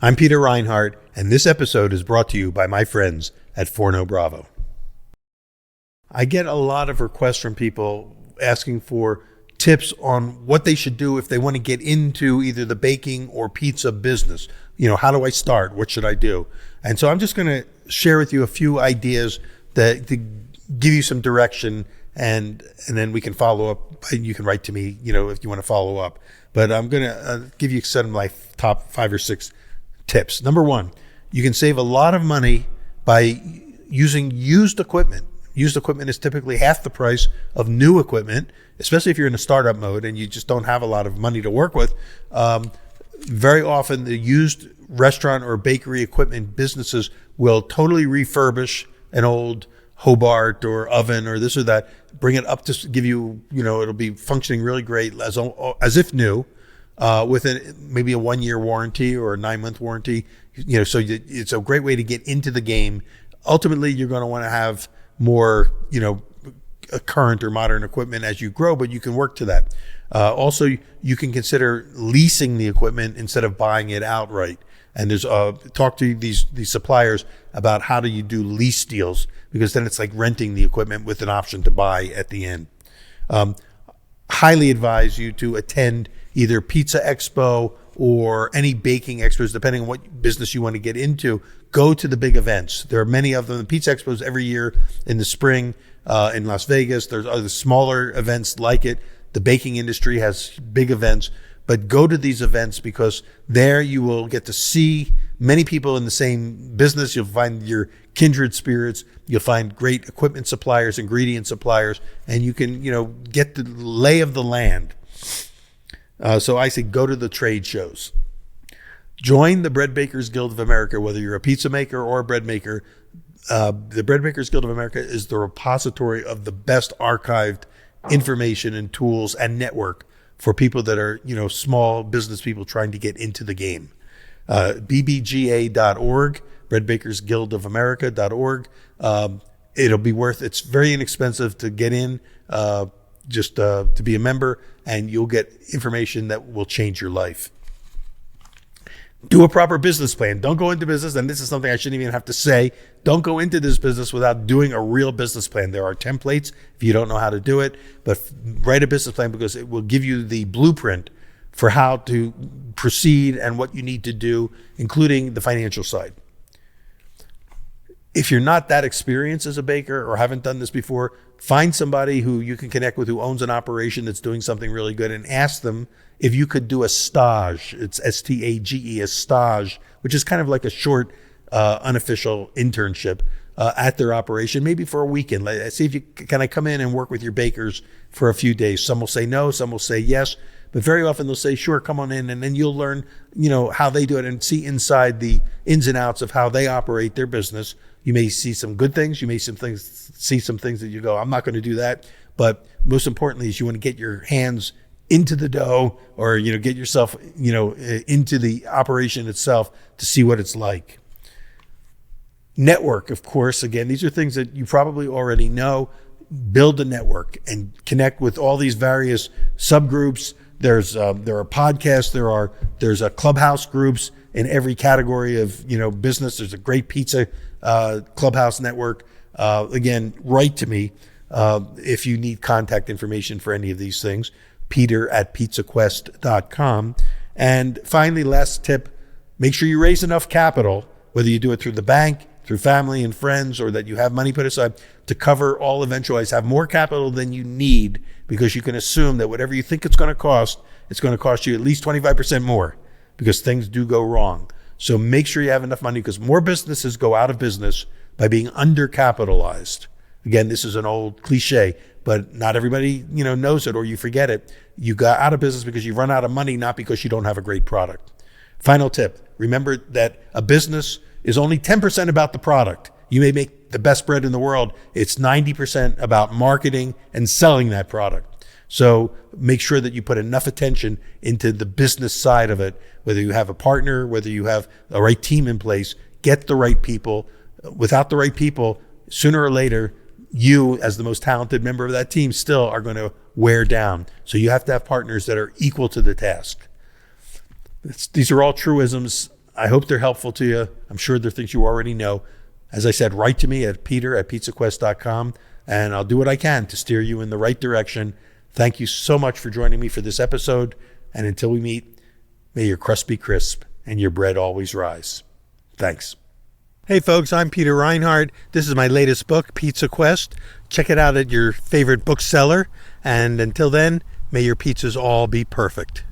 I'm Peter Reinhart, and this episode is brought to you by my friends at Forno Bravo. I get a lot of requests from people asking for tips on what they should do if they want to get into either the baking or pizza business. You know, how do I start? What should I do? And so I'm just going to share with you a few ideas that to give you some direction, and then we can follow up. You can write to me, if you want to follow up. But I'm going to give you some of my top 5 or 6 tips. Number 1, you can save a lot of money by using used equipment. Used equipment is typically half the price of new equipment, especially if you're in a startup mode and you just don't have a lot of money to work with. Very often the used restaurant or bakery equipment businesses will totally refurbish an old Hobart or oven or this or that, bring it up to give you, it'll be functioning really great as if new. With maybe a 1-year warranty or a 9-month warranty, so it's a great way to get into the game. Ultimately, you're going to want to have more, current or modern equipment as you grow, but you can work to that. Also, you can consider leasing the equipment instead of buying it outright. And there's talk to these suppliers about how do you do lease deals, because then it's like renting the equipment with an option to buy at the end. Highly advise you to attend either Pizza Expo or any baking expos, depending on what business you want to get into. Go to the big events. There are many of them. The Pizza Expos every year in the spring in Las Vegas. There's other smaller events like it. The baking industry has big events, but go to these events because there you will get to see many people in the same business. You'll find your kindred spirits. You'll find great equipment suppliers, ingredient suppliers, and you can, get the lay of the land. So I say go to the trade shows. Join the Bread Bakers Guild of America, whether you're a pizza maker or a bread maker. The Bread Bakers Guild of America is the repository of the best archived information and tools and network for people that are, small business people trying to get into the game. bbga.org, Bread Bakers Guild of America.org. It'll be it's very inexpensive to get in, just to be a member, and you'll get information that will change your life. Do a proper business plan. Don't go into business, and this is something I shouldn't even have to say. Don't go into this business without doing a real business plan. There are templates if you don't know how to do it, but write a business plan because it will give you the blueprint for how to proceed and what you need to do, including the financial side. If you're not that experienced as a baker or haven't done this before, find somebody who you can connect with who owns an operation that's doing something really good and ask them if you could do a stage. It's STAGE, a stage, which is kind of like a short, unofficial internship at their operation, maybe for a weekend. See if can I come in and work with your bakers for a few days. Some will say no, some will say yes. But very often they'll say, sure, come on in, and then you'll learn, how they do it and see inside the ins and outs of how they operate their business. You may see some good things. You may see some things that you go, I'm not going to do that. But most importantly is you want to get your hands into the dough or, get yourself, into the operation itself to see what it's like. Network, of course. Again, these are things that you probably already know. Build a network and connect with all these various subgroups. There are podcasts. There's a clubhouse groups in every category of business. There's a great pizza clubhouse network. Again, write to me if you need contact information for any of these things. Peter@pizzaquest.com. And finally, last tip: make sure you raise enough capital, whether you do it through the bank, through family and friends, or that you have money put aside to cover all eventualities. Have more capital than you need, because you can assume that whatever you think it's going to cost you at least 25% more, because things do go wrong. So make sure you have enough money, because more businesses go out of business by being undercapitalized. Again, this is an old cliche, but not everybody knows it, or you forget it. You got out of business because you run out of money, not because you don't have a great product. Final tip: remember that a business is only 10% about the product. You may make the best bread in the world. It's 90% about marketing and selling that product. So make sure that you put enough attention into the business side of it, whether you have a partner, whether you have the right team in place, get the right people. Without the right people, sooner or later, you as the most talented member of that team still are going to wear down. So you have to have partners that are equal to the task. These are all truisms. I hope they're helpful to you. I'm sure they're things you already know. As I said, write to me at peter@pizzaquest.com, and I'll do what I can to steer you in the right direction. Thank you so much for joining me for this episode, and until we meet, may your crust be crisp and your bread always rise. Thanks. Hey folks, I'm Peter Reinhart. This is my latest book, Pizza Quest. Check it out at your favorite bookseller, and until then, may your pizzas all be perfect.